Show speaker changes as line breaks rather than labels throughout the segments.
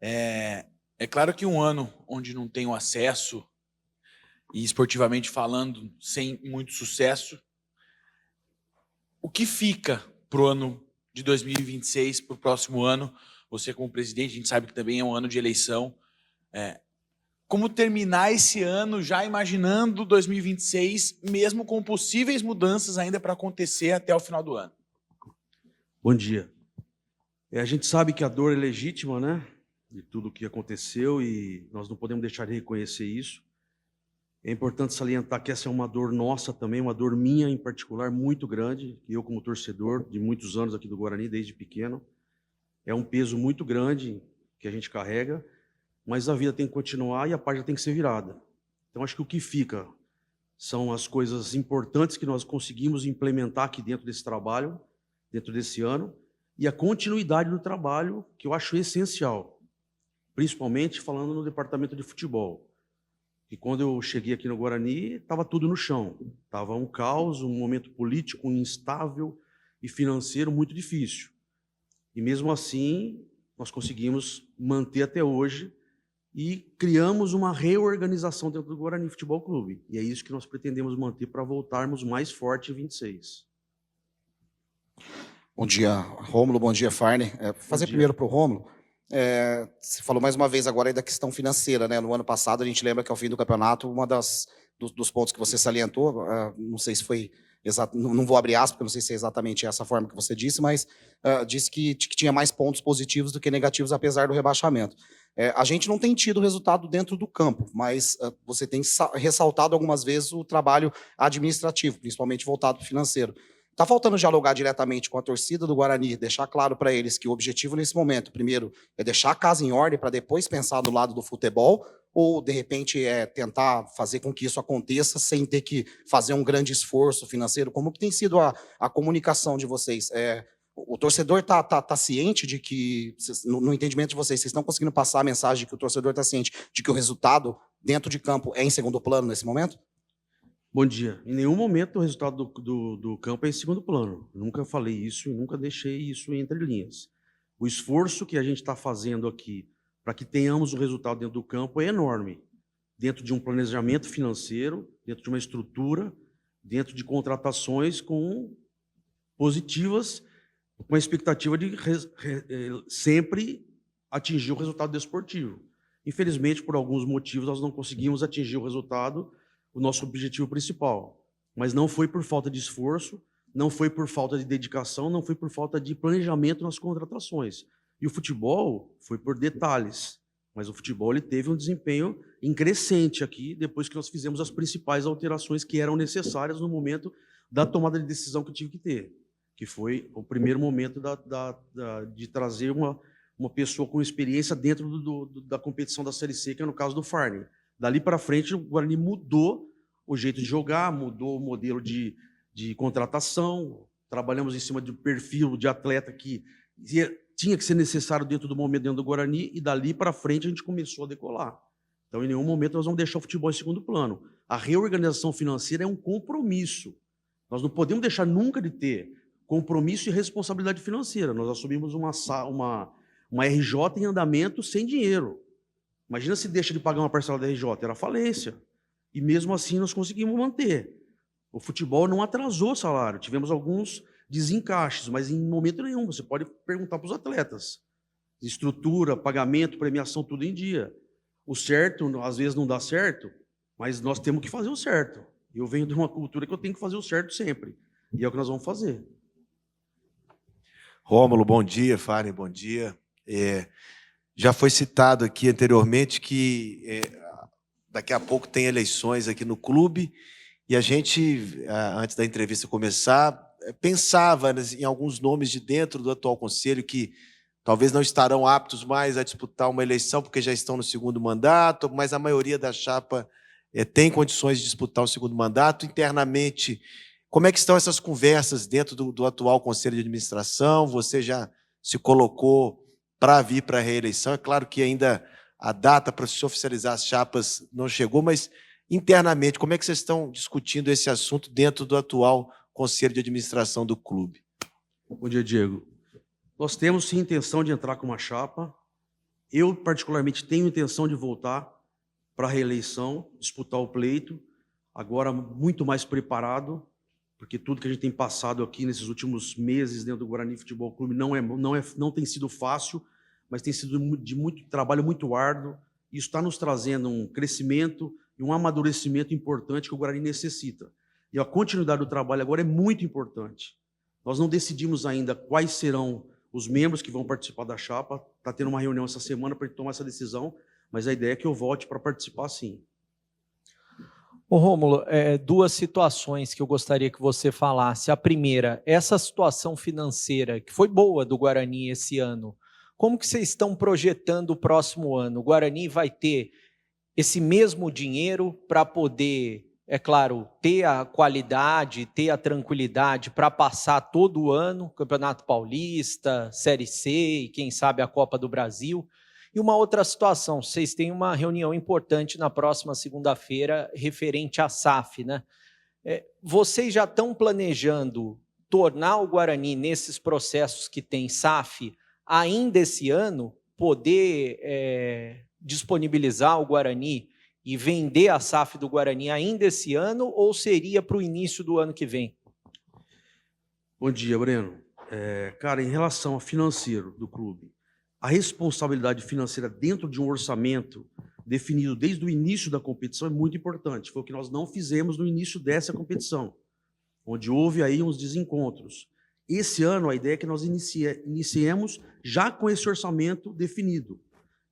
É claro que um ano onde não tem o acesso, e esportivamente falando, sem muito sucesso, o que fica para o ano de 2026, para o próximo ano? Você como presidente, a gente sabe que também é um ano de eleição. Como terminar esse ano já imaginando 2026, mesmo com possíveis mudanças ainda para acontecer até o final do ano?
Bom dia. A gente sabe que a dor é legítima, né? De tudo o que aconteceu e nós não podemos deixar de reconhecer isso. É importante salientar que essa é uma dor nossa também, uma dor minha em particular, muito grande, que eu como torcedor de muitos anos aqui do Guarani, desde pequeno, é um peso muito grande que a gente carrega, mas a vida tem que continuar e a página tem que ser virada. Então acho que o que fica são as coisas importantes que nós conseguimos implementar aqui dentro desse trabalho, dentro desse ano, e a continuidade do trabalho, que eu acho essencial, principalmente falando no departamento de futebol. E quando eu cheguei aqui no Guarani, estava tudo no chão. Estava um caos, um momento político instável e financeiro muito difícil. E mesmo assim, nós conseguimos manter até hoje e criamos uma reorganização dentro do Guarani Futebol Clube. E é isso que nós pretendemos manter para voltarmos mais forte em 26.
Bom dia, Rômulo. Bom dia, Farney. Fazer primeiro para o Rômulo. Você falou mais uma vez agora aí da questão financeira, né? No ano passado, a gente lembra que ao fim do campeonato, dos pontos que você salientou, não sei se foi exato, não vou abrir aspas, porque não sei se é exatamente essa forma que você disse, mas disse que tinha mais pontos positivos do que negativos, apesar do rebaixamento. A gente não tem tido resultado dentro do campo, mas você tem ressaltado algumas vezes o trabalho administrativo, principalmente voltado para o financeiro. Está faltando dialogar diretamente com a torcida do Guarani, deixar claro para eles que o objetivo nesse momento, primeiro, é deixar a casa em ordem para depois pensar do lado do futebol, ou, de repente, tentar fazer com que isso aconteça sem ter que fazer um grande esforço financeiro? Como que tem sido a comunicação de vocês? O torcedor está ciente de que, no entendimento de vocês estão conseguindo passar a mensagem de que o torcedor está ciente de que o resultado dentro de campo é em segundo plano nesse momento?
Bom dia. Em nenhum momento o resultado do campo é em segundo plano. Nunca falei isso e nunca deixei isso entre linhas. O esforço que a gente está fazendo aqui para que tenhamos o resultado dentro do campo é enorme. Dentro de um planejamento financeiro, dentro de uma estrutura, dentro de contratações positivas, com a expectativa de sempre atingir o resultado desportivo. Infelizmente, por alguns motivos, nós não conseguimos atingir o resultado, o nosso objetivo principal. Mas não foi por falta de esforço, não foi por falta de dedicação, não foi por falta de planejamento nas contratações. E o futebol foi por detalhes. Mas o futebol ele teve um desempenho crescente aqui, depois que nós fizemos as principais alterações que eram necessárias no momento da tomada de decisão que eu tive que ter, que foi o primeiro momento de trazer uma pessoa com experiência dentro da competição da Série C, que é no caso do Farney. Dali para frente, o Guarani mudou o jeito de jogar, mudou o modelo de contratação, trabalhamos em cima de um perfil de atleta que tinha que ser necessário dentro do momento dentro do Guarani, e dali para frente a gente começou a decolar. Então, em nenhum momento nós vamos deixar o futebol em segundo plano. A reorganização financeira é um compromisso. Nós não podemos deixar nunca de ter compromisso e responsabilidade financeira. Nós assumimos uma RJ em andamento sem dinheiro. Imagina se deixa de pagar uma parcela da RJ, era falência. E mesmo assim nós conseguimos manter. O futebol não atrasou o salário, tivemos alguns desencaixes, mas em momento nenhum. Você pode perguntar para os atletas. Estrutura, pagamento, premiação, tudo em dia. O certo, às vezes não dá certo, mas nós temos que fazer o certo. Eu venho de uma cultura que eu tenho que fazer o certo sempre. E é o que nós vamos fazer.
Rômulo, bom dia. Farney, bom dia. Já foi citado aqui anteriormente que daqui a pouco tem eleições aqui no clube, e a gente, antes da entrevista começar, pensava em alguns nomes de dentro do atual conselho que talvez não estarão aptos mais a disputar uma eleição porque já estão no segundo mandato, mas a maioria da chapa tem condições de disputar o segundo mandato. Internamente, como é que estão essas conversas dentro do atual conselho de administração? Você já se colocou para vir para a reeleição? É claro que ainda a data para se oficializar as chapas não chegou, mas internamente, como é que vocês estão discutindo esse assunto dentro do atual conselho de administração do clube?
Bom dia, Diego. Nós temos sim intenção de entrar com uma chapa. Eu, particularmente, tenho intenção de voltar para a reeleição, disputar o pleito, agora muito mais preparado, porque tudo que a gente tem passado aqui nesses últimos meses dentro do Guarani Futebol Clube não tem sido fácil, mas tem sido de muito trabalho, muito árduo. Isso está nos trazendo um crescimento e um amadurecimento importante que o Guarani necessita. E a continuidade do trabalho agora é muito importante. Nós não decidimos ainda quais serão os membros que vão participar da chapa. Está tendo uma reunião essa semana para tomar essa decisão, mas a ideia é que eu volte para participar, sim.
Ô Rômulo, duas situações que eu gostaria que você falasse. A primeira, essa situação financeira, que foi boa do Guarani esse ano, como que vocês estão projetando o próximo ano? O Guarani vai ter esse mesmo dinheiro para poder, é claro, ter a qualidade, ter a tranquilidade para passar todo o ano, Campeonato Paulista, Série C e quem sabe a Copa do Brasil? E uma outra situação, vocês têm uma reunião importante na próxima segunda-feira referente à SAF, né? Vocês já estão planejando tornar o Guarani, nesses processos que tem SAF, ainda esse ano, poder disponibilizar o Guarani e vender a SAF do Guarani ainda esse ano, ou seria para o início do ano que vem?
Bom dia, Breno. Cara, em relação ao financeiro do clube, a responsabilidade financeira dentro de um orçamento definido desde o início da competição é muito importante. Foi o que nós não fizemos no início dessa competição, onde houve aí uns desencontros. Esse ano, a ideia é que nós iniciemos já com esse orçamento definido,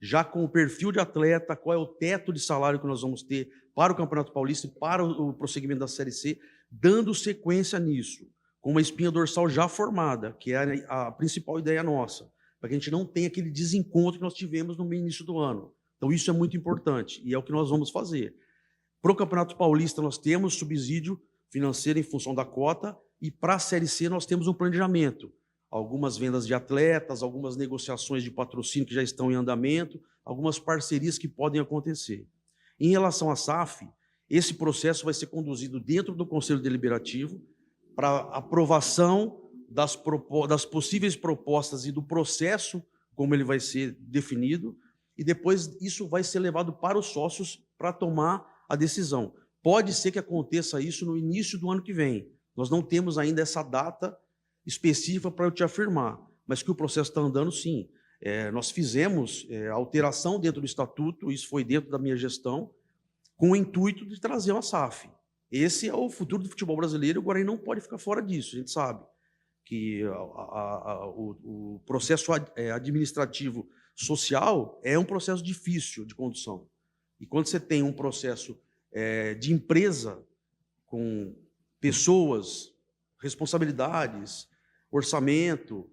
já com o perfil de atleta, qual é o teto de salário que nós vamos ter para o Campeonato Paulista e para o prosseguimento da Série C, dando sequência nisso, com uma espinha dorsal já formada, que é a principal ideia nossa, para que a gente não tenha aquele desencontro que nós tivemos no início do ano. Então isso é muito importante e é o que nós vamos fazer. Para o Campeonato Paulista nós temos subsídio financeiro em função da cota e para a Série C nós temos um planejamento. Algumas vendas de atletas, algumas negociações de patrocínio que já estão em andamento, algumas parcerias que podem acontecer. Em relação à SAF, esse processo vai ser conduzido dentro do Conselho Deliberativo para aprovação das possíveis propostas e do processo, como ele vai ser definido, e depois isso vai ser levado para os sócios para tomar a decisão. Pode ser que aconteça isso no início do ano que vem. Nós não temos ainda essa data específica para eu te afirmar, mas que o processo está andando, sim. Nós fizemos alteração dentro do estatuto, isso foi dentro da minha gestão, com o intuito de trazer uma SAF. Esse é o futuro do futebol brasileiro e o Guarani não pode ficar fora disso, a gente sabe que o processo administrativo social é um processo difícil de condução. E quando você tem um processo de empresa com pessoas, responsabilidades, orçamento,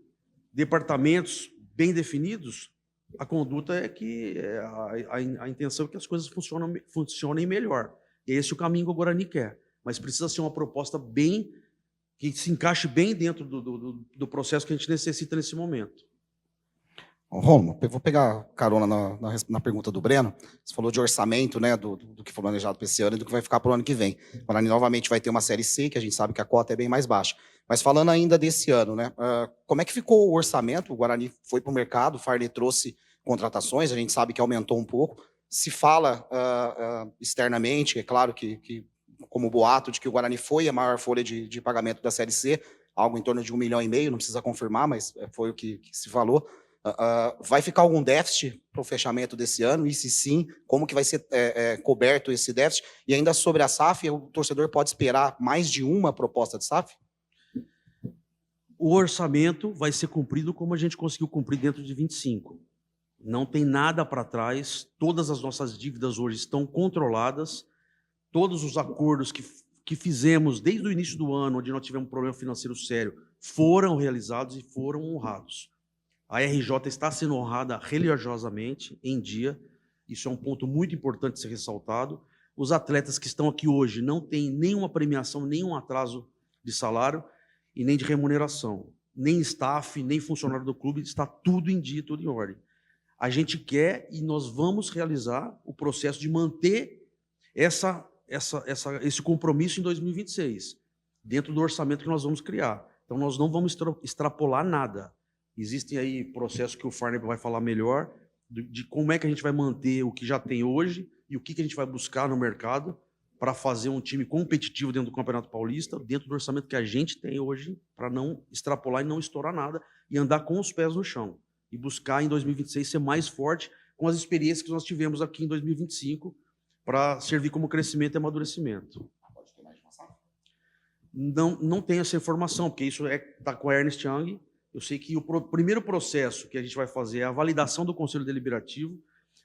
departamentos bem definidos, a conduta é que a intenção é que as coisas funcionem melhor. Esse é o caminho que o Guarani quer. Mas precisa ser uma proposta que se encaixe bem dentro do processo que a gente necessita nesse momento.
Romulo, eu vou pegar carona na pergunta do Breno. Você falou de orçamento, né, do que foi planejado para esse ano e do que vai ficar para o ano que vem. O Guarani novamente vai ter uma Série C, que a gente sabe que a cota é bem mais baixa. Mas falando ainda desse ano, né, como é que ficou o orçamento? O Guarani foi para o mercado, o Farney trouxe contratações, a gente sabe que aumentou um pouco. Se fala externamente, é claro que como boato de que o Guarani foi a maior folha de pagamento da Série C, algo em torno de 1,5 milhão, não precisa confirmar, mas foi o que se falou. Vai ficar algum déficit para o fechamento desse ano? E se sim, como que vai ser coberto esse déficit? E ainda sobre a SAF, o torcedor pode esperar mais de uma proposta de SAF?
O orçamento vai ser cumprido como a gente conseguiu cumprir dentro de 25. Não tem nada para trás, todas as nossas dívidas hoje estão controladas, todos os acordos que fizemos desde o início do ano, onde nós tivemos um problema financeiro sério, foram realizados e foram honrados. A RJ está sendo honrada religiosamente, em dia. Isso é um ponto muito importante de ser ressaltado. Os atletas que estão aqui hoje não têm nenhuma premiação, nenhum atraso de salário e nem de remuneração. Nem staff, nem funcionário do clube, está tudo em dia, tudo em ordem. A gente quer e nós vamos realizar o processo de manter esse compromisso em 2026, dentro do orçamento que nós vamos criar. Então, nós não vamos extrapolar nada. Existem aí processos que o Farney vai falar melhor, de como é que a gente vai manter o que já tem hoje e o que a gente vai buscar no mercado para fazer um time competitivo dentro do Campeonato Paulista, dentro do orçamento que a gente tem hoje, para não extrapolar e não estourar nada e andar com os pés no chão. E buscar em 2026 ser mais forte com as experiências que nós tivemos aqui em 2025 para servir como crescimento e amadurecimento. Não tenho essa informação, porque isso está com a Ernst Young. Eu sei que o primeiro processo que a gente vai fazer é a validação do Conselho Deliberativo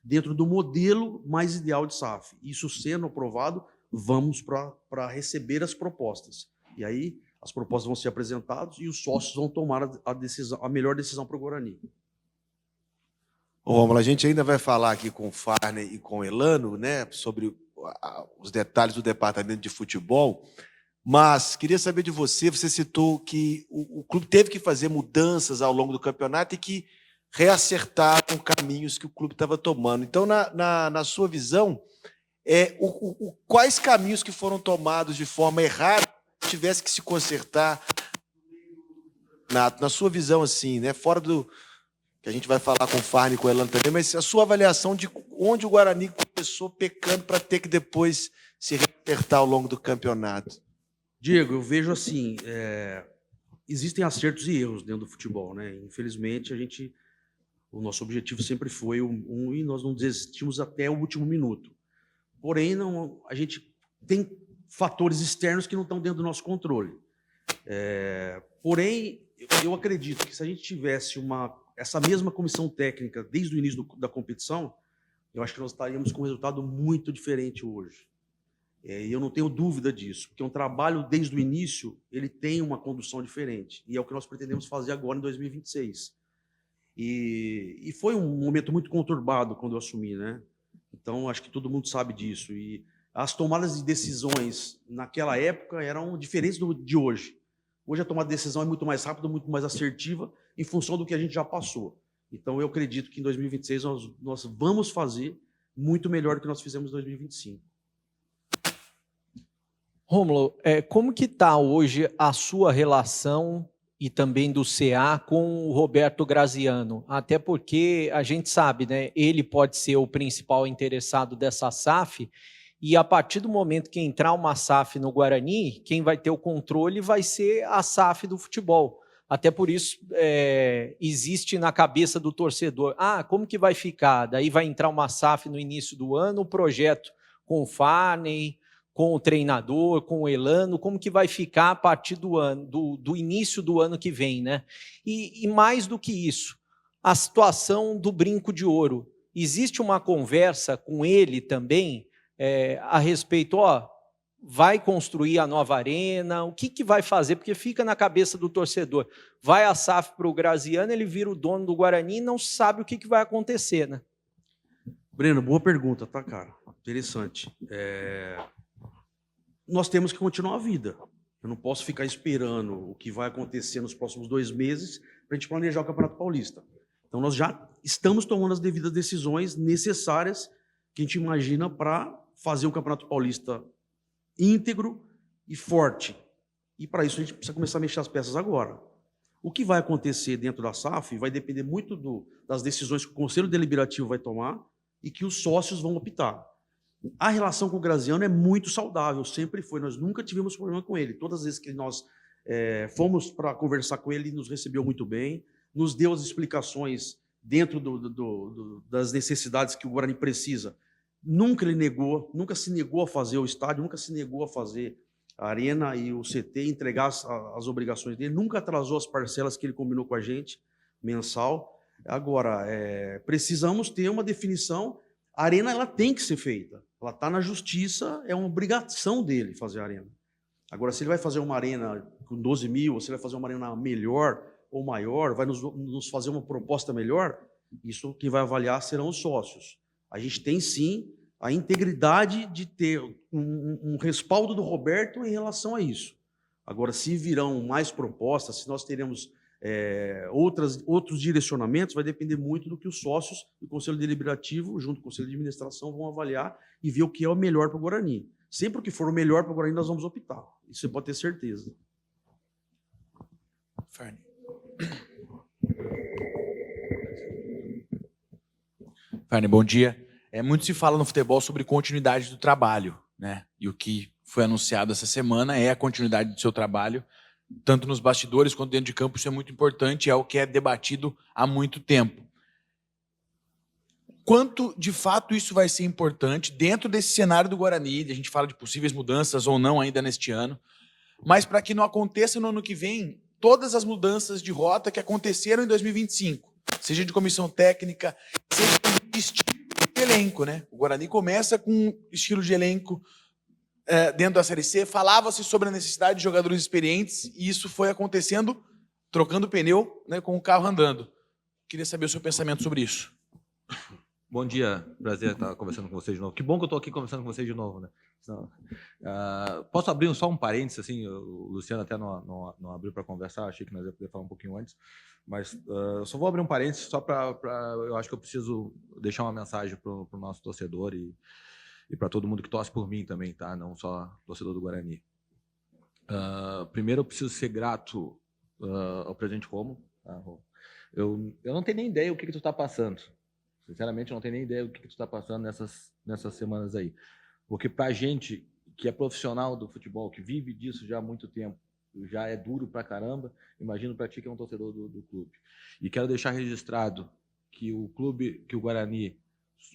dentro do modelo mais ideal de SAF. Isso sendo aprovado, vamos para receber as propostas. E aí as propostas vão ser apresentadas e os sócios vão tomar a melhor decisão para o Guarani.
Ô, Rômulo, a gente ainda vai falar aqui com o Farney e com o Elano, né, sobre os detalhes do departamento de futebol, mas queria saber de você, você citou que o clube teve que fazer mudanças ao longo do campeonato e que reacertaram caminhos que o clube estava tomando. Então, na sua visão, quais caminhos que foram tomados de forma errada tivesse que se consertar na sua visão, assim, né, fora do que a gente vai falar com o Farney e com o Elano também, mas a sua avaliação de onde o Guarani começou pecando para ter que depois se reacertar ao longo do campeonato.
Diego, eu vejo assim, existem acertos e erros dentro do futebol, né? Infelizmente, o nosso objetivo sempre foi e nós não desistimos até o último minuto. Porém, a gente tem fatores externos que não estão dentro do nosso controle. Porém, eu acredito que se a gente tivesse essa mesma comissão técnica desde o início da competição, eu acho que nós estaríamos com um resultado muito diferente hoje. E eu não tenho dúvida disso, porque um trabalho desde o início, ele tem uma condução diferente, e é o que nós pretendemos fazer agora em 2026. E foi um momento muito conturbado quando eu assumi, né? Então, acho que todo mundo sabe disso. E as tomadas de decisões naquela época eram diferentes de hoje. Hoje a tomada de decisão é muito mais rápida, muito mais assertiva, em função do que a gente já passou. Então, eu acredito que em 2026 nós vamos fazer muito melhor do que nós fizemos em 2025.
Rômulo, como que está hoje a sua relação e também do CA com o Roberto Graziano? Até porque a gente sabe, né, ele pode ser o principal interessado dessa SAF, e a partir do momento que entrar uma SAF no Guarani, quem vai ter o controle vai ser a SAF do futebol. Até por isso existe na cabeça do torcedor, como que vai ficar? Daí vai entrar uma SAF no início do ano, o projeto com o Farney, com o treinador, com o Elano, como que vai ficar a partir do início do ano que vem, né? E mais do que isso, a situação do brinco de ouro. Existe uma conversa com ele também a respeito, vai construir a nova arena, o que vai fazer? Porque fica na cabeça do torcedor. Vai a SAF para o Graziano, ele vira o dono do Guarani e não sabe o que vai acontecer, né?
Breno, boa pergunta, tá, cara? Interessante. Nós temos que continuar a vida. Eu não posso ficar esperando o que vai acontecer nos próximos 2 meses para a gente planejar o Campeonato Paulista. Então, nós já estamos tomando as devidas decisões necessárias que a gente imagina para fazer o Campeonato Paulista íntegro e forte. E, para isso, a gente precisa começar a mexer as peças agora. O que vai acontecer dentro da SAF vai depender muito das decisões que o Conselho Deliberativo vai tomar e que os sócios vão optar. A relação com o Graziano é muito saudável, sempre foi. Nós nunca tivemos problema com ele. Todas as vezes que nós fomos para conversar com ele, ele nos recebeu muito bem, nos deu as explicações dentro das necessidades que o Guarani precisa. Nunca se negou a fazer o estádio, nunca se negou a fazer a arena e o CT, entregar as obrigações dele, nunca atrasou as parcelas que ele combinou com a gente, mensal. Agora, precisamos ter uma definição. A arena ela tem que ser feita. Ela está na justiça, é uma obrigação dele fazer a arena. Agora, se ele vai fazer uma arena com 12 mil, ou se ele vai fazer uma arena melhor ou maior, vai nos fazer uma proposta melhor, isso quem vai avaliar serão os sócios. A gente tem, sim, a integridade de ter um respaldo do Roberto em relação a isso. Agora, se virão mais propostas, se nós teremos outros direcionamentos, vai depender muito do que os sócios do Conselho Deliberativo, junto com o Conselho de Administração, vão avaliar e ver o que é o melhor para o Guarani. Sempre que for o melhor para o Guarani, nós vamos optar. Isso você pode ter certeza.
Farney. Fane, bom dia. Muito se fala no futebol sobre continuidade do trabalho, né? E o que foi anunciado essa semana é a continuidade do seu trabalho, tanto nos bastidores quanto dentro de campo. Isso é muito importante, é o que é debatido há muito tempo. Quanto, de fato, isso vai ser importante dentro desse cenário do Guarani? A gente fala de possíveis mudanças ou não ainda neste ano, mas para que não aconteça no ano que vem todas as mudanças de rota que aconteceram em 2025, seja de comissão técnica, seja de estilo de elenco, né? O Guarani começa com um estilo de elenco dentro da Série C, falava-se sobre a necessidade de jogadores experientes e isso foi acontecendo trocando pneu, né, com o carro andando. Queria saber o seu pensamento sobre isso.
Bom dia, prazer estar conversando com vocês de novo. Que bom que eu estou aqui conversando com vocês de novo, né? Posso abrir só um parênteses, assim, o Luciano até não abriu para conversar, achei que nós ia poder falar um pouquinho antes, mas só vou abrir um parênteses só para eu acho que eu preciso deixar uma mensagem para o nosso torcedor e para todo mundo que torce por mim também, tá? Não só torcedor do Guarani. Primeiro eu preciso ser grato ao presidente Romo. Tá? Eu não tenho nem ideia o que tu está passando. Sinceramente, eu não tenho nem ideia do que tu está passando nessas semanas aí. Porque para a gente que é profissional do futebol, que vive disso já há muito tempo, já é duro pra caramba, imagino para ti que é um torcedor do clube. E quero deixar registrado que o clube, que o Guarani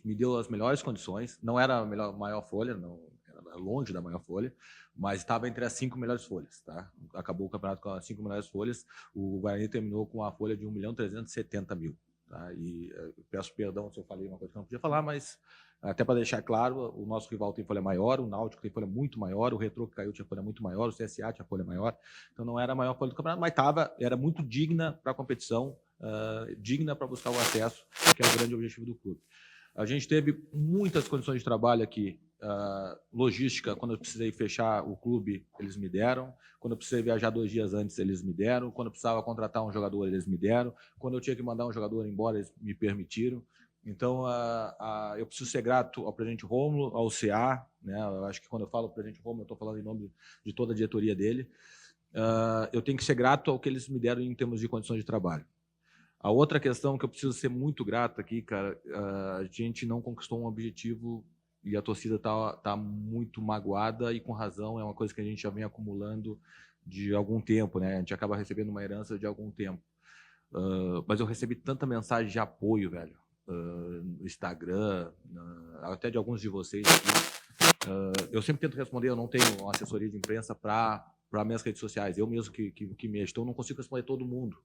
me deu as melhores condições, não era a maior folha, não, era longe da maior folha, mas estava entre as 5 melhores folhas. Tá? Acabou o campeonato com as 5 melhores folhas, o Guarani terminou com a folha de 1.370.000. Tá? E peço perdão se eu falei uma coisa que eu não podia falar, mas até para deixar claro, o nosso rival tem folha maior, o Náutico tem folha muito maior, o Retrô que caiu tinha folha muito maior, o CSA tinha folha maior, então não era a maior folha do campeonato, mas era muito digna para a competição, digna para buscar o acesso, que é o grande objetivo do clube. A gente teve muitas condições de trabalho aqui, logística, quando eu precisei fechar o clube, eles me deram. Quando eu precisei viajar 2 dias antes, eles me deram. Quando eu precisava contratar um jogador, eles me deram. Quando eu tinha que mandar um jogador embora, eles me permitiram. Então, eu preciso ser grato ao presidente Rômulo, ao CA, né? Eu acho que quando eu falo presidente Rômulo, eu estou falando em nome de toda a diretoria dele. Eu tenho que ser grato ao que eles me deram em termos de condições de trabalho. A outra questão que eu preciso ser muito grato aqui, cara, a gente não conquistou um objetivo e a torcida tá muito magoada e com razão, é uma coisa que a gente já vem acumulando de algum tempo, né? A gente acaba recebendo uma herança de algum tempo. Mas eu recebi tanta mensagem de apoio, velho, no Instagram, até de alguns de vocês aqui. Eu sempre tento responder, eu não tenho uma assessoria de imprensa para minhas redes sociais, eu mesmo que mexo, então eu não consigo responder todo mundo,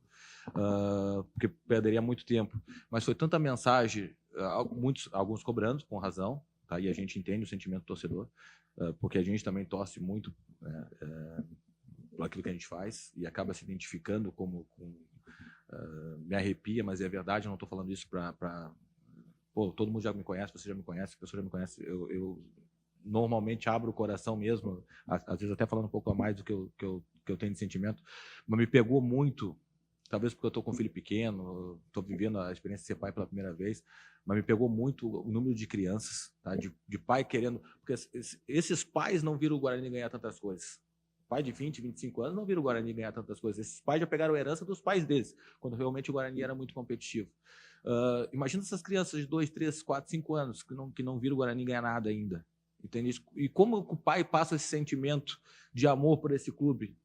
porque perderia muito tempo. Mas foi tanta mensagem, alguns cobrando, com razão, tá? E a gente entende o sentimento do torcedor, porque a gente também torce muito por aquilo que a gente faz e acaba se identificando me arrepia, mas é verdade, eu não estou falando isso para... Pô, todo mundo já me conhece, você já me conhece, a pessoa já me conhece, eu normalmente abro o coração mesmo, às vezes até falando um pouco a mais do que eu tenho de sentimento, mas me pegou muito, talvez porque eu estou com um filho pequeno, estou vivendo a experiência de ser pai pela primeira vez, mas me pegou muito o número de crianças, tá? de pai querendo... Porque esses pais não viram o Guarani ganhar tantas coisas. Pai de 20, 25 anos não viram o Guarani ganhar tantas coisas. Esses pais já pegaram a herança dos pais deles, quando realmente o Guarani era muito competitivo. Imagina essas crianças de 2, 3, 4, 5 anos que não viram o Guarani ganhar nada ainda. Entende? E como o pai passa esse sentimento de amor por esse clube?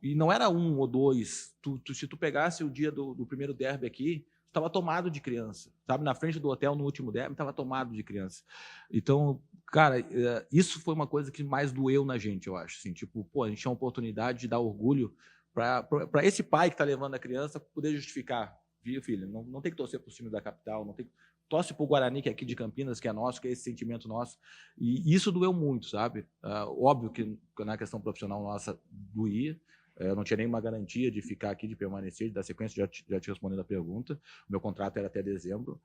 E não era 1 ou 2. Se tu pegasse o dia do primeiro derby aqui, estava tomado de criança. Sabe? Na frente do hotel, no último derby, estava tomado de criança. Então, cara, isso foi uma coisa que mais doeu na gente, eu acho. Assim, tipo, pô, a gente tinha a oportunidade de dar orgulho para esse pai que está levando a criança poder justificar. Viu, filho? Não tem que torcer para o time da capital, não tem que... Torce para o Guarani, que é aqui de Campinas, que é nosso, que é esse sentimento nosso. E isso doeu muito, sabe? Óbvio que na questão profissional nossa doía. Eu não tinha nenhuma garantia de ficar aqui, de permanecer, de dar sequência, já te respondendo a pergunta. O meu contrato era até dezembro.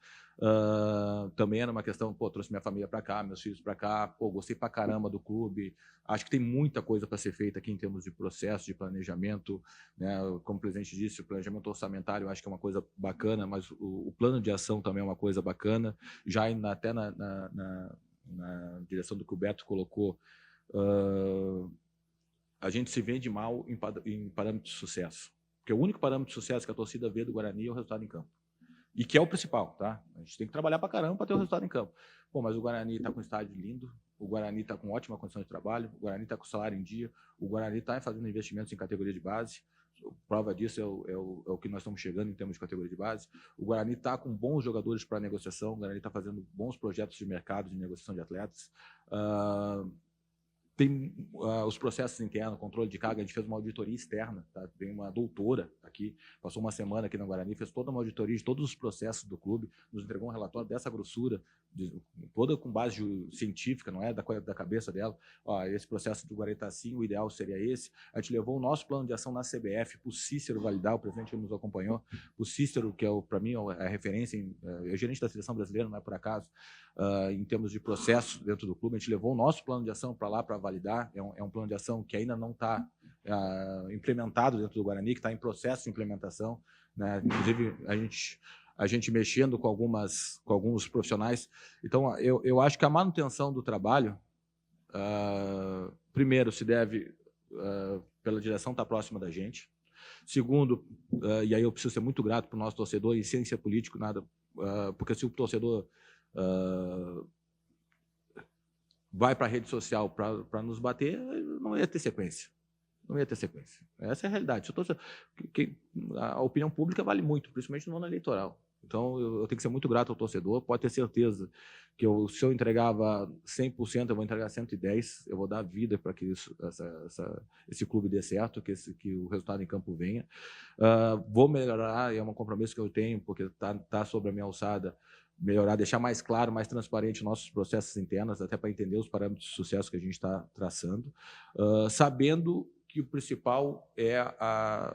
Também era uma questão, pô, trouxe minha família para cá, meus filhos para cá, pô, gostei pra caramba do clube. Acho que tem muita coisa para ser feita aqui em termos de processo, de planejamento, né? Como o presidente disse, o planejamento orçamentário eu acho que é uma coisa bacana, mas o plano de ação também é uma coisa bacana. Já até na direção do que o Beto colocou, a gente se vende mal em parâmetro de sucesso. Porque o único parâmetro de sucesso que a torcida vê do Guarani é o resultado em campo. E que é o principal, tá? A gente tem que trabalhar para caramba para ter o resultado em campo. Pô, mas o Guarani está com um estádio lindo, o Guarani está com ótima condição de trabalho, o Guarani está com salário em dia, o Guarani está fazendo investimentos em categoria de base. Prova disso é o que nós estamos chegando em termos de categoria de base. O Guarani está com bons jogadores para negociação, o Guarani está fazendo bons projetos de mercado, de negociação de atletas. Tem os processos internos, controle de carga, a gente fez uma auditoria externa, tá? Tem uma doutora aqui, passou uma semana aqui no Guarani, fez toda uma auditoria de todos os processos do clube, nos entregou um relatório dessa grossura, toda com base científica, não é da cabeça dela. Ó, esse processo do Guarani está assim, o ideal seria esse. A gente levou o nosso plano de ação na CBF para o Cícero validar, o presidente que nos acompanhou, o Cícero, que para mim é a referência, é gerente da seleção brasileira, não é por acaso, em termos de processo dentro do clube, a gente levou o nosso plano de ação para lá para validar. É um plano de ação que ainda não está implementado dentro do Guarani, que está em processo de implementação, né? Inclusive a gente mexendo com alguns profissionais. Então, eu acho que a manutenção do trabalho, primeiro, se deve pela direção estar próxima da gente. Segundo, e aí eu preciso ser muito grato para o nosso torcedor, e sem ser político, nada, porque se o torcedor vai para a rede social para nos bater, não ia ter sequência. Não ia ter sequência. Essa é a realidade. A opinião pública vale muito, principalmente no ano eleitoral. Então, eu tenho que ser muito grato ao torcedor. Pode ter certeza que se eu entregava 100%, eu vou entregar 110%. Eu vou dar vida para que esse clube dê certo, que o resultado em campo venha. Vou melhorar, é um compromisso que eu tenho, porque está sobre a minha alçada, melhorar, deixar mais claro, mais transparente nossos processos internos, até para entender os parâmetros de sucesso que a gente está traçando, sabendo que o principal é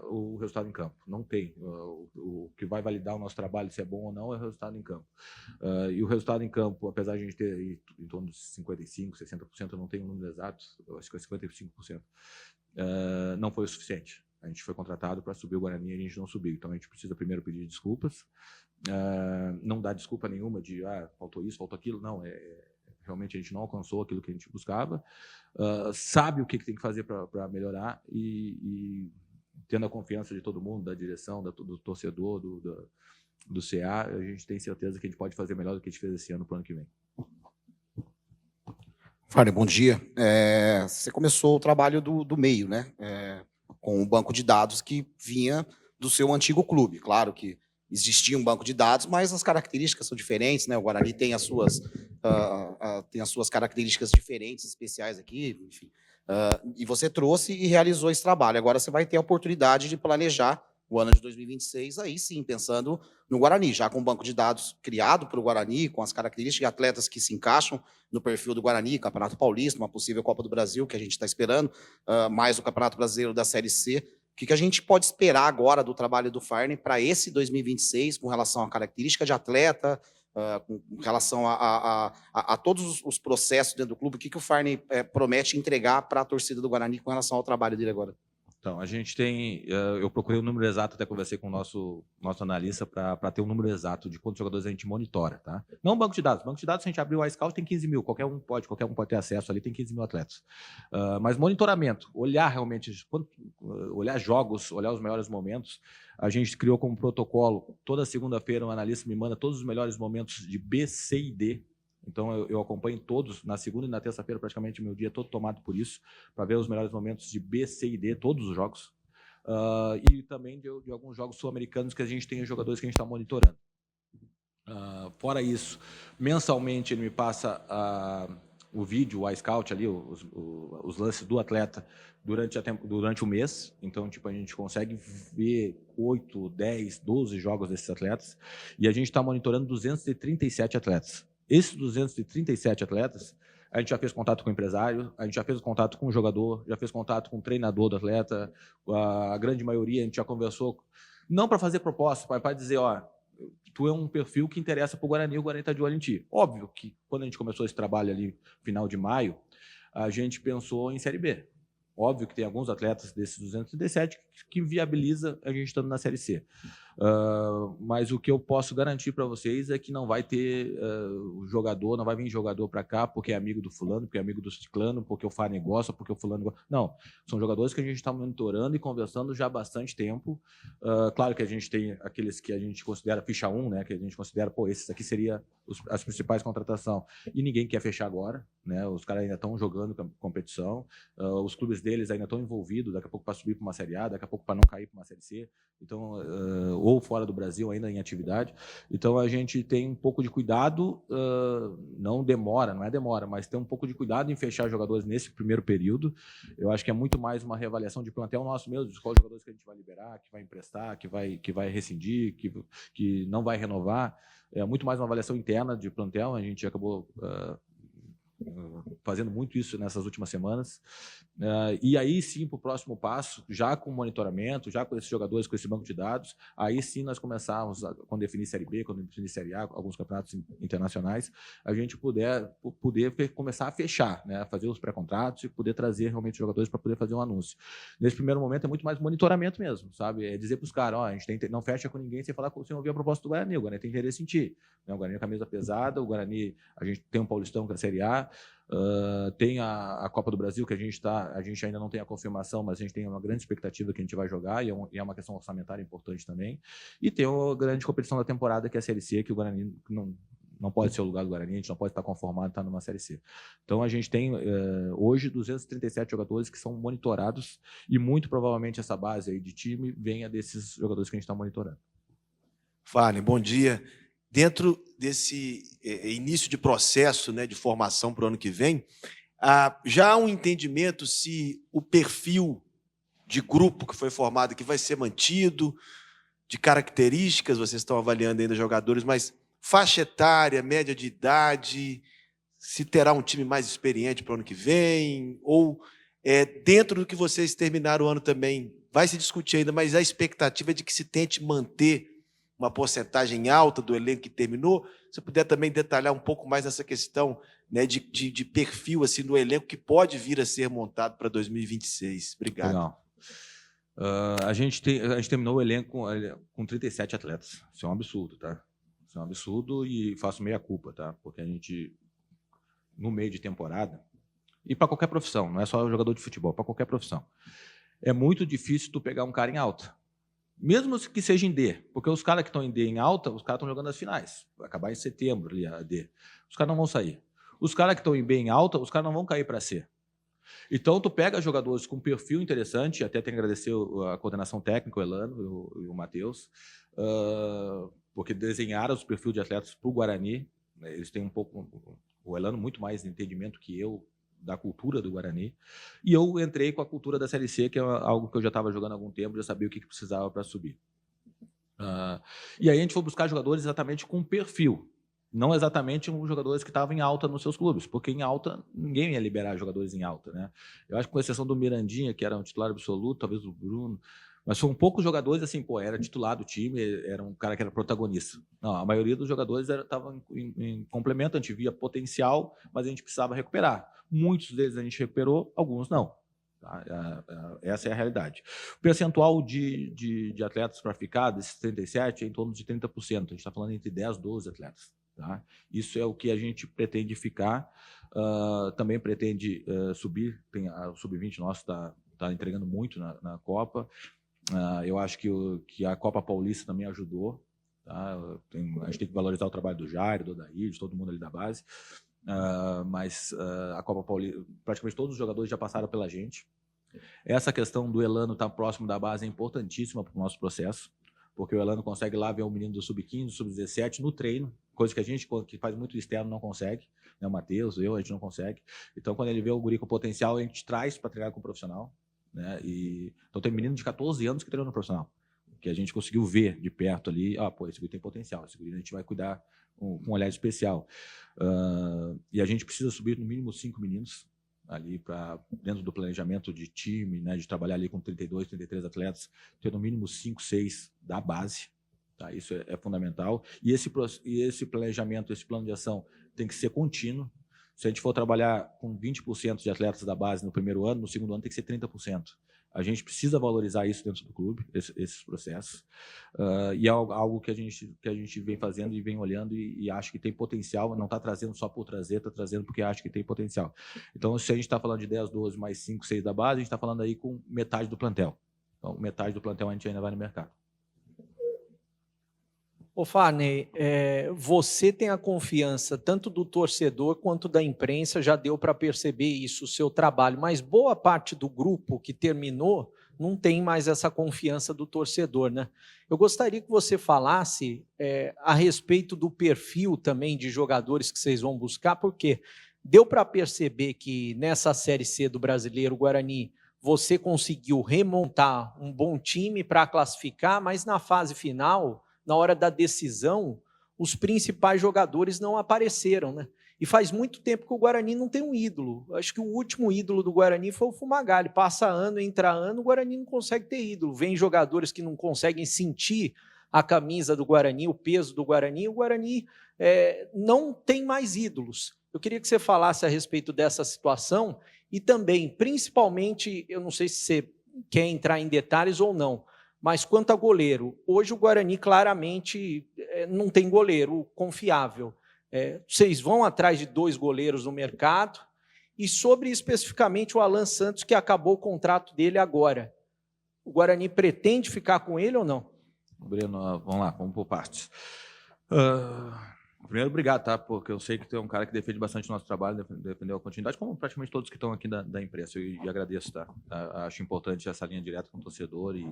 o resultado em campo. Não tem. O que vai validar o nosso trabalho, se é bom ou não, é o resultado em campo. E o resultado em campo, apesar de a gente ter em torno de 55%, 60%, eu não tenho um número exato, eu acho que é 55%, não foi o suficiente. A gente foi contratado para subir o Guarani e a gente não subiu. Então, a gente precisa primeiro pedir desculpas. Não dá desculpa nenhuma de faltou isso, faltou aquilo. Não, realmente a gente não alcançou aquilo que a gente buscava. Sabe o que tem que fazer para melhorar e tendo a confiança de todo mundo, da direção, do torcedor, do CA, a gente tem certeza que a gente pode fazer melhor do que a gente fez esse ano para o ano que vem.
Farney, bom dia. Você começou o trabalho do meio, né? Com o banco de dados que vinha do seu antigo clube. Claro que existia um banco de dados, mas as características são diferentes, né? O Guarani tem as suas características diferentes, especiais aqui, enfim. E você trouxe e realizou esse trabalho. Agora você vai ter a oportunidade de planejar o ano de 2026, aí sim, pensando no Guarani, já com um banco de dados criado para o Guarani, com as características de atletas que se encaixam no perfil do Guarani, Campeonato Paulista, uma possível Copa do Brasil, que a gente está esperando, mais o Campeonato Brasileiro da Série C. O que a gente pode esperar agora do trabalho do Farney para esse 2026, com relação à característica de atleta, com relação a todos os processos dentro do clube? O que o Farney promete entregar para a torcida do Guarani com relação ao trabalho dele agora?
Então, a gente tem... eu procurei o número exato, até conversei com o nosso analista para ter um número exato de quantos jogadores a gente monitora, tá? Não banco de dados. Banco de dados, se a gente abrir o iScout, tem 15 mil. Qualquer um pode ter acesso ali, tem 15 mil atletas. Mas monitoramento, olhar realmente, olhar jogos, olhar os melhores momentos. A gente criou como protocolo, toda segunda-feira um analista me manda todos os melhores momentos de B, C e D. Então, eu acompanho todos, na segunda e na terça-feira, praticamente meu dia é todo tomado por isso, para ver os melhores momentos de B, C e D, todos os jogos. E também de alguns jogos sul-americanos que a gente tem jogadores que a gente está monitorando. Fora isso, mensalmente ele me passa o vídeo, o iScout ali, os lances do atleta durante o mês. Então, a gente consegue ver 8, 10, 12 jogos desses atletas. E a gente está monitorando 237 atletas. Esses 237 atletas, a gente já fez contato com o empresário, a gente já fez contato com o jogador, já fez contato com o treinador do atleta, a grande maioria a gente já conversou, não para fazer proposta, para dizer, tu é um perfil que interessa para o Guarani está de olho em ti. Óbvio que quando a gente começou esse trabalho ali, final de maio, a gente pensou em Série B. Óbvio que tem alguns atletas desses 237 que viabiliza a gente estando na Série C. Mas o que eu posso garantir para vocês é que não vai ter jogador, não vai vir jogador para cá porque é amigo do fulano, porque é amigo do ciclano, porque o Fagner gosta, porque o fulano gosta. Não, são jogadores que a gente está monitorando e conversando já há bastante tempo. Claro que a gente tem aqueles que a gente considera ficha 1, né, que a gente considera, pô, esses aqui seriam as principais contratações, e ninguém quer fechar agora, né? Os caras ainda estão jogando competição, os clubes deles ainda estão envolvidos, daqui a pouco para subir para uma Série A, daqui a pouco para não cair para uma Série C, então, ou fora do Brasil ainda em atividade. Então a gente tem um pouco de cuidado, não é demora, mas tem um pouco de cuidado em fechar jogadores nesse primeiro período. Eu acho que é muito mais uma reavaliação de plantel nosso mesmo, de quais jogadores que a gente vai liberar, que vai emprestar, que vai rescindir, que não vai renovar. É muito mais uma avaliação interna de plantel. A gente acabou fazendo muito isso nessas últimas semanas. E aí sim, para o próximo passo, já com monitoramento, já com esses jogadores, com esse banco de dados, aí sim nós começarmos, quando definir Série B, quando definir Série A, alguns campeonatos internacionais, a gente poder começar a fechar, né, fazer os pré-contratos e poder trazer realmente jogadores para poder fazer um anúncio. Nesse primeiro momento é muito mais monitoramento mesmo, sabe? É dizer para os caras, a gente não fecha com ninguém sem falar, sem ouvir a proposta do Guarani. O Guarani tem interesse em ti. O Guarani é camisa pesada, o Guarani, a gente tem um Paulistão que é a Série A, tem a Copa do Brasil, que a gente ainda não tem a confirmação, mas a gente tem uma grande expectativa que a gente vai jogar, e é uma questão orçamentária importante também. E tem a grande competição da temporada, que é a Série C, que o Guarani não pode ser o lugar do Guarani, a gente não pode estar conformado em estar numa Série C. Então a gente tem hoje 237 jogadores que são monitorados, e muito provavelmente essa base aí de time venha desses jogadores que a gente está monitorando.
Fagner, bom dia. Dentro desse início de processo, né, de formação para o ano que vem, já há um entendimento se o perfil de grupo que foi formado aqui vai ser mantido, de características, vocês estão avaliando ainda jogadores, mas faixa etária, média de idade, se terá um time mais experiente para o ano que vem, ou dentro do que vocês terminaram o ano também, vai se discutir ainda, mas a expectativa é de que se tente manter uma porcentagem alta do elenco que terminou. Se você puder também detalhar um pouco mais essa questão, né, de perfil assim, do elenco que pode vir a ser montado para 2026. Obrigado.
Legal. A gente terminou o elenco com 37 atletas. Isso é um absurdo, tá? Isso é um absurdo, e faço meia-culpa, tá? Porque a gente, no meio de temporada, e para qualquer profissão, não é só jogador de futebol, para qualquer profissão, é muito difícil tu pegar um cara em alta. Mesmo que seja em D, porque os caras que estão em D em alta, os caras estão jogando as finais. Vai acabar em setembro ali a D. Os caras não vão sair. Os caras que estão em B em alta, os caras não vão cair para C. Então, tu pega jogadores com perfil interessante, até tem que agradecer a coordenação técnica, o Elano e o Matheus, porque desenharam os perfis de atletas para o Guarani. Eles têm um pouco, o Elano muito mais entendimento que eu da cultura do Guarani, e eu entrei com a cultura da Série C, que é algo que eu já estava jogando há algum tempo, já sabia o que precisava para subir. E aí a gente foi buscar jogadores exatamente com perfil, não exatamente os jogadores que estavam em alta nos seus clubes, porque em alta ninguém ia liberar jogadores em alta, né? Eu acho que com exceção do Mirandinha, que era um titular absoluto, talvez o Bruno, mas foram poucos jogadores assim, era titular do time, era um cara que era protagonista. Não, a maioria dos jogadores estavam em complemento, a gente via potencial, mas a gente precisava recuperar. Muitos deles a gente recuperou, alguns não. Tá? Essa é a realidade. O percentual de atletas para ficar, desses 37, é em torno de 30%. A gente está falando entre 10 e 12 atletas. Tá? Isso é o que a gente pretende ficar. Também pretende subir. O Sub-20 nosso está entregando muito na Copa. Eu acho que a Copa Paulista também ajudou. Tá? A gente tem que valorizar o trabalho do Jair, do Odair, de todo mundo ali da base. Mas a Copa Paulista, praticamente todos os jogadores já passaram pela gente. Essa questão do Elano estar próximo da base é importantíssima para o nosso processo, porque o Elano consegue lá ver o menino do Sub-15, do Sub-17 no treino, coisa que a gente que faz muito externo não consegue, né? O Matheus, a gente não consegue. Então, quando ele vê o guri com potencial, a gente traz para treinar com o profissional. Né? Então, tem menino de 14 anos que treina no profissional, que a gente conseguiu ver de perto ali, esse guri tem potencial, esse guri a gente vai cuidar com um olhar especial. E a gente precisa subir no mínimo 5 meninos ali dentro do planejamento de time, né, de trabalhar ali com 32, 33 atletas, ter no mínimo 5, 6 da base. Tá? Isso é fundamental. E esse planejamento, esse plano de ação tem que ser contínuo. Se a gente for trabalhar com 20% de atletas da base no primeiro ano, no segundo ano tem que ser 30%. A gente precisa valorizar isso dentro do clube, esses processos. E é algo que a gente vem fazendo e vem olhando e acha que tem potencial. Não está trazendo só por trazer, está trazendo porque acha que tem potencial. Então, se a gente está falando de 10, 12, mais 5, 6 da base, a gente está falando aí com metade do plantel. Então, metade do plantel a gente ainda vai no mercado.
Ô, Farney, você tem a confiança tanto do torcedor quanto da imprensa, já deu para perceber isso, o seu trabalho, mas boa parte do grupo que terminou não tem mais essa confiança do torcedor, né? Eu gostaria que você falasse a respeito do perfil também de jogadores que vocês vão buscar, porque deu para perceber que nessa Série C do Brasileiro, o Guarani, você conseguiu remontar um bom time para classificar, mas na fase final, na hora da decisão, os principais jogadores não apareceram, né? E faz muito tempo que o Guarani não tem um ídolo. Acho que o último ídolo do Guarani foi o Fumagalli. Passa ano, entra ano, o Guarani não consegue ter ídolo. Vem jogadores que não conseguem sentir a camisa do Guarani, o peso do Guarani. O Guarani não tem mais ídolos. Eu queria que você falasse a respeito dessa situação e também, principalmente, eu não sei se você quer entrar em detalhes ou não, mas quanto a goleiro, hoje o Guarani claramente não tem goleiro confiável. Vocês vão atrás de 2 goleiros no mercado, e sobre especificamente o Alan Santos, que acabou o contrato dele agora. O Guarani pretende ficar com ele ou não?
Breno, vamos lá, vamos por partes. Primeiro, obrigado, tá? Porque eu sei que tu é um cara que defende bastante o nosso trabalho, defendeu a continuidade, como praticamente todos que estão aqui da imprensa, e agradeço, tá? Acho importante essa linha direta com o torcedor e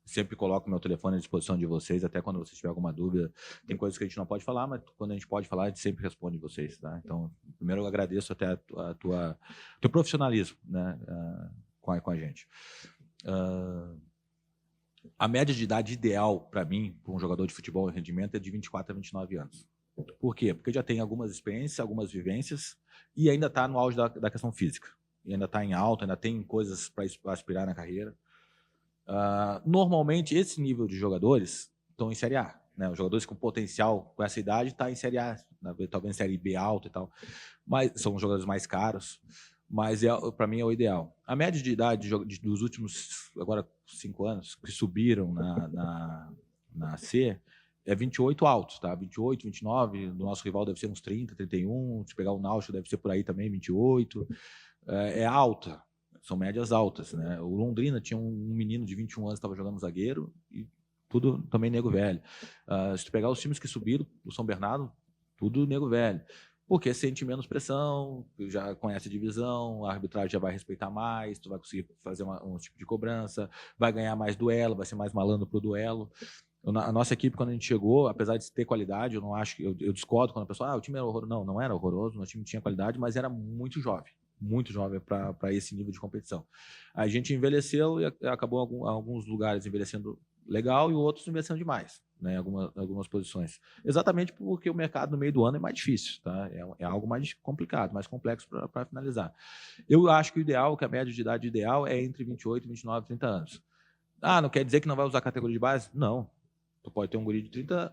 sempre coloco meu telefone à disposição de vocês, até quando vocês tiverem alguma dúvida. Tem coisas que a gente não pode falar, mas quando a gente pode falar, a gente sempre responde vocês, tá? Então, primeiro eu agradeço até teu profissionalismo, né? Com a gente. A média de idade ideal para mim, para um jogador de futebol em rendimento, é de 24 a 29 anos. Por quê? Porque já tem algumas experiências, algumas vivências e ainda está no auge da questão física. E ainda está em alta, ainda tem coisas para aspirar na carreira. Normalmente, esse nível de jogadores estão em Série A. Né? Os jogadores com potencial com essa idade estão em Série A, talvez em Série B alta e tal. Mas são os jogadores mais caros. Mas para mim é o ideal. A média de idade dos últimos, agora 5 anos, que subiram na C, é 28 altos, tá? 28, 29, do nosso rival deve ser uns 30, 31, se pegar o Náutico deve ser por aí também, 28. É alta, são médias altas, né? O Londrina tinha um menino de 21 anos que estava jogando zagueiro e tudo também nego velho. Se tu pegar os times que subiram, o São Bernardo, tudo nego velho. Porque sente menos pressão, já conhece a divisão, a arbitragem já vai respeitar mais, tu vai conseguir fazer um tipo de cobrança, vai ganhar mais duelo, vai ser mais malandro pro duelo. A nossa equipe, quando a gente chegou, apesar de ter qualidade, eu não acho que eu discordo quando a pessoa, o time era horroroso. Não era horroroso, o nosso time tinha qualidade, mas era muito jovem para esse nível de competição. A gente envelheceu e acabou alguns lugares envelhecendo legal e outros envelhecendo demais, né, algumas posições. Exatamente porque o mercado no meio do ano é mais difícil, tá? É algo mais complicado, mais complexo para finalizar. Eu acho que o ideal, que a média de idade ideal é entre 28, 29 e 30 anos. Não quer dizer que não vai usar a categoria de base? Não. Tu pode ter um guri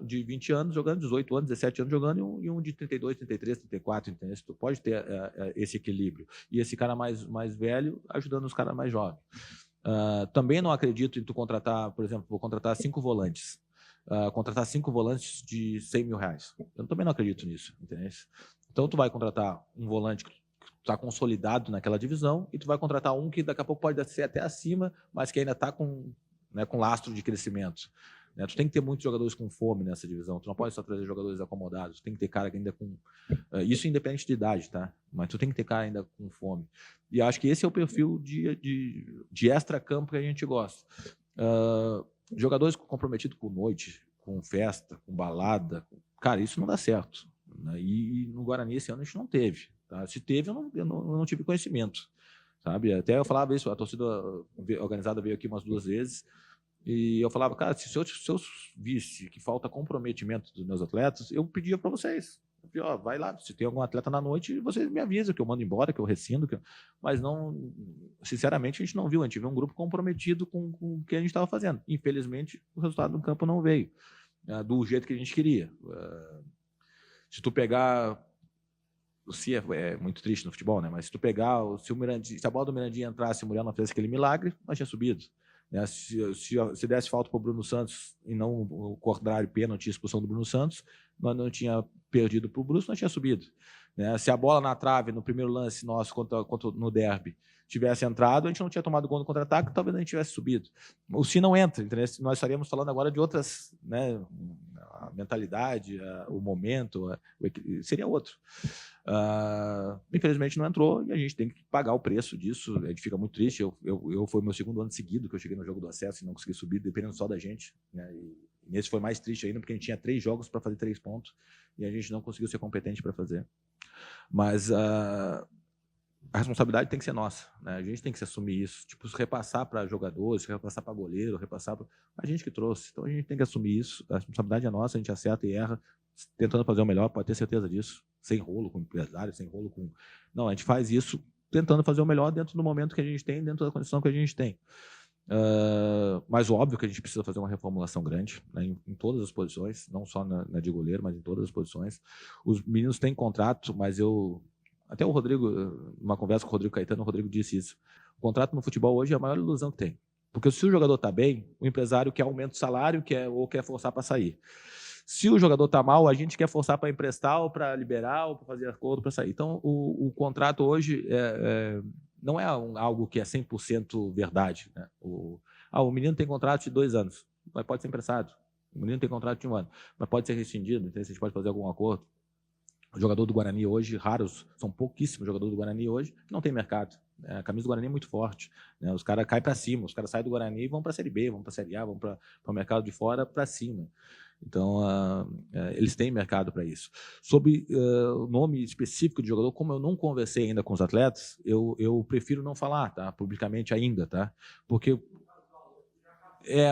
de 20 anos jogando, 18 anos, 17 anos jogando e um de 32, 33, 34, entendeu? Tu pode ter esse equilíbrio. E esse cara mais velho ajudando os caras mais jovens. Também não acredito em tu contratar, por exemplo, vou contratar 5 volantes. Contratar 5 volantes de 100 mil reais. Eu também não acredito nisso, entendeu? Então tu vai contratar um volante que está consolidado naquela divisão e tu vai contratar um que daqui a pouco pode ser até acima, mas que ainda está com lastro de crescimento. Tu tem que ter muitos jogadores com fome nessa divisão. Tu não pode só trazer jogadores acomodados. Tu tem que ter cara ainda com... Isso independente de idade, tá? Mas tu tem que ter cara ainda com fome. E acho que esse é o perfil de extra-campo que a gente gosta. Jogadores comprometidos com noite, com festa, com balada. Cara, isso não dá certo. Né? E no Guarani esse ano a gente não teve. Tá? Se teve, eu não tive conhecimento. Sabe? Até eu falava isso, a torcida organizada veio aqui umas 2 vezes. E eu falava, cara, se eu visse que falta comprometimento dos meus atletas, eu pedia para vocês. Eu pedia, vai lá, se tem algum atleta na noite, vocês me avisam que eu mando embora, que eu rescindo. Mas não, sinceramente, a gente não viu. A gente viu um grupo comprometido com o que a gente estava fazendo. Infelizmente, o resultado do campo não veio do jeito que a gente queria. Se tu pegar o Se é muito triste no futebol, né? Mas se tu pegar, se a bola do Mirandinha entrasse e o Muriel não fizesse aquele milagre, nós tinha subido. Né? Se desse falta para o Bruno Santos e não o contrário, pênalti, expulsão do Bruno Santos, nós não tinha perdido para o Bruce, nós tinha subido. Né? Se a bola na trave, no primeiro lance nosso no derby, tivesse entrado, a gente não tinha tomado gol no contra-ataque, talvez a gente tivesse subido. O Se não entra, entendeu? Nós estaríamos falando agora de outras, né? A mentalidade, o momento, seria outro. Infelizmente não entrou e a gente tem que pagar o preço disso. A gente fica muito triste. Foi meu segundo ano seguido que eu cheguei no jogo do acesso e não consegui subir, dependendo só da gente. Né? E nesse foi mais triste ainda, porque a gente tinha 3 jogos para fazer 3 pontos e a gente não conseguiu ser competente para fazer. Mas a responsabilidade tem que ser nossa, né? A gente tem que se assumir isso, tipo, repassar para jogadores, repassar para goleiro, repassar para a gente que trouxe. Então a gente tem que assumir isso. A responsabilidade é nossa, a gente acerta e erra, tentando fazer o melhor, pode ter certeza disso. Sem rolo com empresário, sem rolo com... Não, a gente faz isso tentando fazer o melhor dentro do momento que a gente tem, dentro da condição que a gente tem. Mas óbvio que a gente precisa fazer uma reformulação grande, né, em todas as posições, não só na de goleiro, mas em todas as posições. Os meninos têm contrato, mas até o Rodrigo, numa conversa com o Rodrigo Caetano, o Rodrigo disse isso. O contrato no futebol hoje é a maior ilusão que tem. Porque se o jogador está bem, o empresário quer aumento de salário ou quer forçar para sair. Se o jogador está mal, a gente quer forçar para emprestar ou para liberar ou para fazer acordo para sair. Então, o contrato hoje não é algo que é 100% verdade. Né? O menino tem contrato de 2 anos, mas pode ser emprestado. O menino tem contrato de 1 ano, mas pode ser rescindido. Então, a gente pode fazer algum acordo. O jogador do Guarani hoje, são pouquíssimos jogadores do Guarani hoje que não tem mercado. A camisa do Guarani é muito forte. Né? Os caras caem para cima, os caras saem do Guarani e vão para a Série B, vão para a Série A, vão para o mercado de fora para cima. Então, eles têm mercado para isso. Sobre o nome específico de jogador, como eu não conversei ainda com os atletas, eu prefiro não falar, tá? Publicamente ainda, tá? Porque...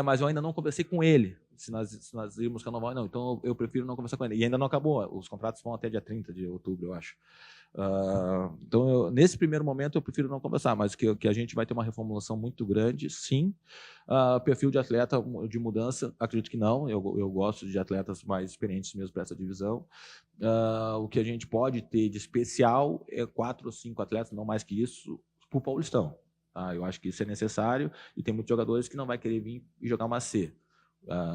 mas eu ainda não conversei com ele. Se nós irmos renovar, não. Então, eu prefiro não conversar com ele. E ainda não acabou. Os contratos vão até dia 30 de outubro, eu acho. Então, nesse primeiro momento, eu prefiro não conversar, mas que a gente vai ter uma reformulação muito grande, sim. Perfil de atleta de mudança, acredito que não. Eu gosto de atletas mais experientes mesmo para essa divisão. O que a gente pode ter de especial é 4 ou 5 atletas, não mais que isso, para o Paulistão. Eu acho que isso é necessário e tem muitos jogadores que não vai querer vir e jogar uma C.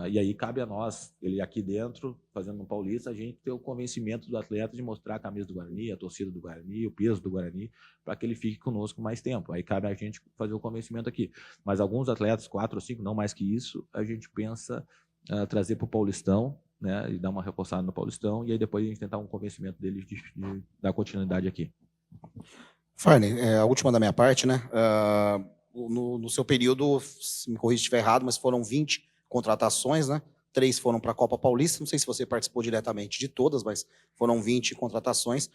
E aí cabe a nós, ele aqui dentro, fazendo um Paulista, a gente ter o convencimento do atleta de mostrar a camisa do Guarani, a torcida do Guarani, o peso do Guarani, para que ele fique conosco mais tempo. Aí cabe a gente fazer o convencimento aqui. Mas alguns atletas, 4 ou 5, não mais que isso, a gente pensa trazer para o Paulistão, né, e dar uma reforçada no Paulistão, e aí depois a gente tentar um convencimento deles de dar continuidade aqui.
Farney, a última da minha parte, né? No seu período, se me corrija se estiver errado, mas foram 20 contratações, né? 3 foram para a Copa Paulista. Não sei se você participou diretamente de todas, mas foram 20 contratações.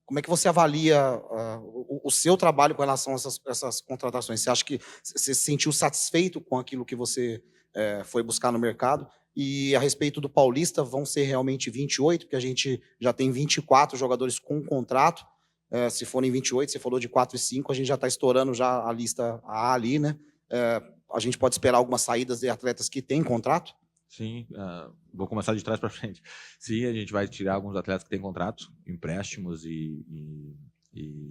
Como é que você avalia o seu trabalho com relação a essas contratações? Você acha que você se sentiu satisfeito com aquilo que você foi buscar no mercado? E a respeito do Paulista, vão ser realmente 28, porque a gente já tem 24 jogadores com contrato. Se forem 28, você falou de 4 e 5, a gente já está estourando já a lista A ali, né? A gente pode esperar algumas saídas de atletas que têm contrato?
Sim, vou começar de trás para frente. Sim, a gente vai tirar alguns atletas que têm contrato, empréstimos e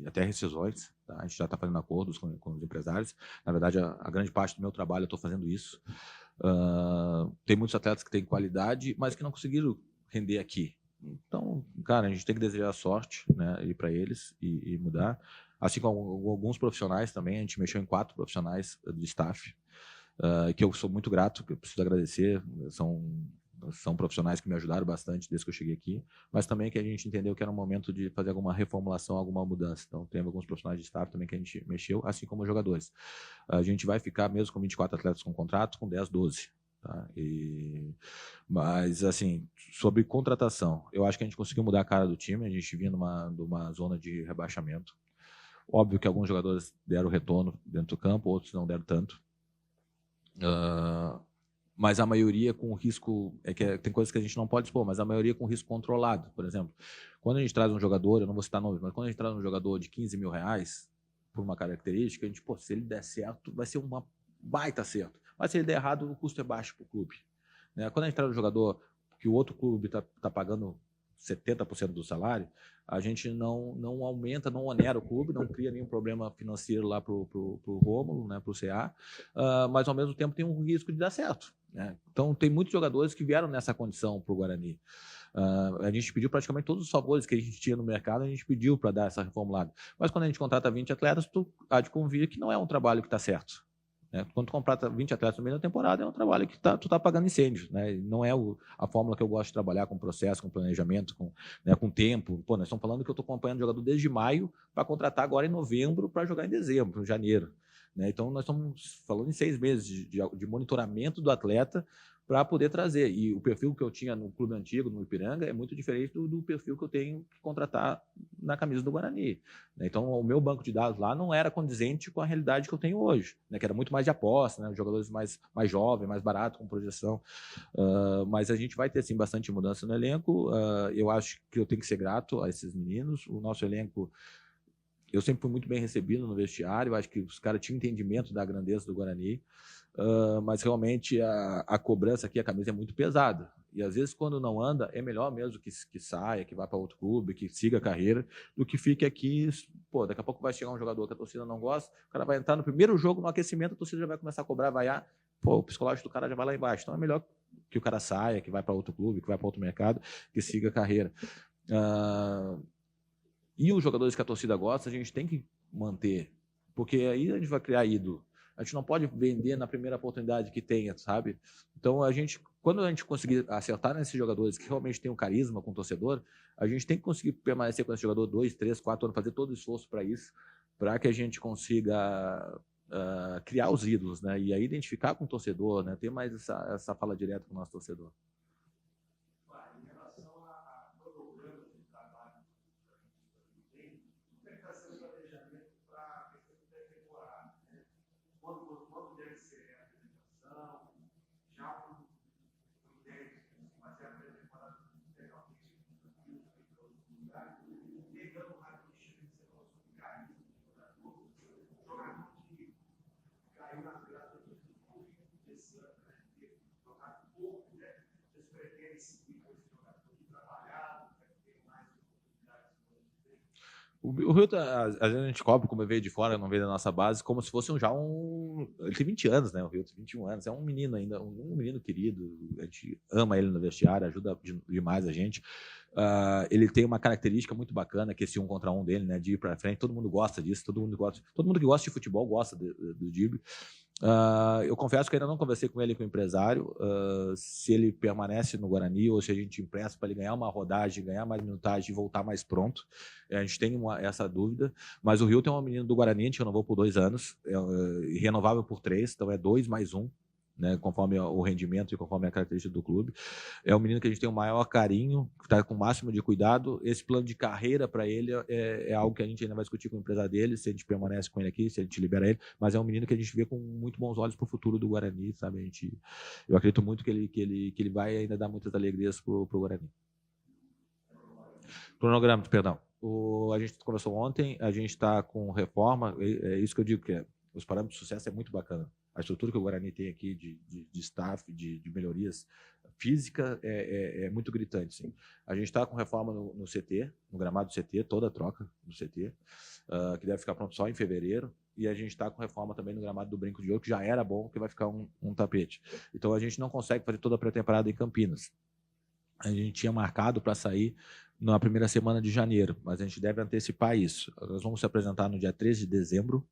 até rescisões. Tá? A gente já está fazendo acordos com os empresários. Na verdade, a grande parte do meu trabalho eu estou fazendo isso. Tem muitos atletas que têm qualidade, mas que não conseguiram render aqui. Então, cara, a gente tem que desejar sorte, né, ir para eles e mudar. Assim como alguns profissionais também, a gente mexeu em 4 profissionais de staff, que eu sou muito grato, que eu preciso agradecer, são profissionais que me ajudaram bastante desde que eu cheguei aqui, mas também que a gente entendeu que era um momento de fazer alguma reformulação, alguma mudança. Então, tem alguns profissionais de staff também que a gente mexeu, assim como os jogadores. A gente vai ficar, mesmo com 24 atletas com contrato, com 10, 12. Tá? Mas, assim, sobre contratação, eu acho que a gente conseguiu mudar a cara do time, a gente vinha numa zona de rebaixamento. Óbvio que alguns jogadores deram retorno dentro do campo, outros não deram tanto. Mas a maioria com risco... tem coisas que a gente não pode expor, mas a maioria com risco controlado. Por exemplo, quando a gente traz um jogador, eu não vou citar nomes, mas quando a gente traz um jogador de 15 mil reais, por uma característica, a gente, se ele der certo, vai ser uma baita certo. Mas se ele der errado, o custo é baixo para o clube. Né? Quando a gente traz um jogador que o outro clube está pagando 70% do salário, a gente não aumenta, não onera o clube, não cria nenhum problema financeiro lá para o Rômulo, né, para o CA, mas ao mesmo tempo tem um risco de dar certo, né? Então tem muitos jogadores que vieram nessa condição para o Guarani. A gente pediu praticamente todos os favores que a gente tinha no mercado, a gente pediu para dar essa reformulada. Mas quando a gente contrata 20 atletas, tu há de convir que não é um trabalho que está certo, né? Quando tu contrata 20 atletas no meio da temporada, é um trabalho que tu está pagando incêndios, né? Não é a fórmula que eu gosto de trabalhar com processo, com planejamento, com tempo. Pô, nós estamos falando que eu estou acompanhando o jogador desde maio para contratar agora em novembro para jogar em dezembro, em janeiro, né? Então, nós estamos falando em 6 meses de monitoramento do atleta para poder trazer. E o perfil que eu tinha no clube antigo, no Ipiranga, é muito diferente do perfil que eu tenho que contratar na camisa do Guarani, né? Então, o meu banco de dados lá não era condizente com a realidade que eu tenho hoje, né? Que era muito mais de aposta, né? Jogadores mais jovens, mais baratos, com projeção. Mas a gente vai ter, sim, bastante mudança no elenco. Eu acho que eu tenho que ser grato a esses meninos. O nosso elenco, eu sempre fui muito bem recebido no vestiário, eu acho que os caras tinham entendimento da grandeza do Guarani, mas realmente a cobrança aqui, a camisa é muito pesada. E às vezes, quando não anda, é melhor mesmo que saia, que vá para outro clube, que siga a carreira, do que fique aqui. Pô, daqui a pouco vai chegar um jogador que a torcida não gosta, o cara vai entrar no primeiro jogo, no aquecimento, a torcida já vai começar a cobrar, vaiar. Pô, o psicológico do cara já vai lá embaixo. Então é melhor que o cara saia, que vai para outro clube, que vai para outro mercado, que siga a carreira. E os jogadores que a torcida gosta, a gente tem que manter, porque aí a gente vai criar ídolo. A gente não pode vender na primeira oportunidade que tenha, sabe? Então, quando a gente conseguir acertar nesses jogadores que realmente têm um carisma com o torcedor, a gente tem que conseguir permanecer com esse jogador 2, 3, 4 anos, fazer todo o esforço para isso, para que a gente consiga criar os ídolos, né? E aí identificar com o torcedor, né? Ter mais essa fala direta com o nosso torcedor. O Rio, às vezes a gente cobra, como veio de fora, não veio da nossa base, como se fosse Ele tem 20 anos, né? O Rio tem 21 anos, é um menino ainda, um menino querido, a gente ama ele no vestiário, ajuda demais a gente. Ele tem uma característica muito bacana, que é esse 1 contra 1 dele, né? De ir para frente, todo mundo gosta disso, todo mundo que gosta de futebol gosta do Dibre. Eu confesso que ainda não conversei com ele, com o empresário, se ele permanece no Guarani ou se a gente empresta para ele ganhar uma rodagem, ganhar mais minutagem e voltar mais pronto. A gente tem essa dúvida, mas o Rio tem um menino do Guarani, a gente renovou por 2 anos, renovável por 3, então é 2 mais 1, né, conforme o rendimento e conforme a característica do clube. É um menino que a gente tem o maior carinho, que está com o máximo de cuidado. Esse plano de carreira para ele é algo que a gente ainda vai discutir com o empresário dele, se a gente permanece com ele aqui, se a gente libera ele, mas é um menino que a gente vê com muito bons olhos para o futuro do Guarani, sabe? Eu acredito muito que ele vai ainda dar muitas alegrias para o Guarani. Cronograma, perdão. A gente conversou ontem, a gente está com reforma, é isso que eu digo, que os parâmetros de sucesso é muito bacana. A estrutura que o Guarani tem aqui de staff, de melhorias física é muito gritante. Sim. A gente está com reforma no CT, no gramado do CT, toda a troca do CT, que deve ficar pronto só em fevereiro. E a gente está com reforma também no gramado do Brinco de Ouro, que já era bom, que vai ficar um tapete. Então a gente não consegue fazer toda a pré-temporada em Campinas. A gente tinha marcado para sair na primeira semana de janeiro, mas a gente deve antecipar isso. Nós vamos se apresentar no dia 13 de dezembro,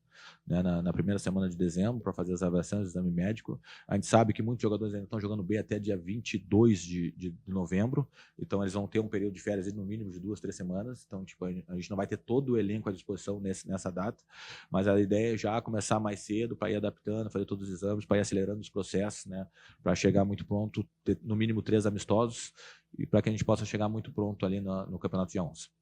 né, na primeira semana de dezembro, para fazer as avaliações do exame médico. A gente sabe que muitos jogadores ainda estão jogando bem até dia 22 de novembro, então eles vão ter um período de férias no mínimo de 2, 3 semanas, então tipo, a gente não vai ter todo o elenco à disposição nessa data, mas a ideia é já começar mais cedo para ir adaptando, fazer todos os exames, para ir acelerando os processos, né, para chegar muito pronto, ter no mínimo 3 amistosos, e para que a gente possa chegar muito pronto ali no campeonato dia 11.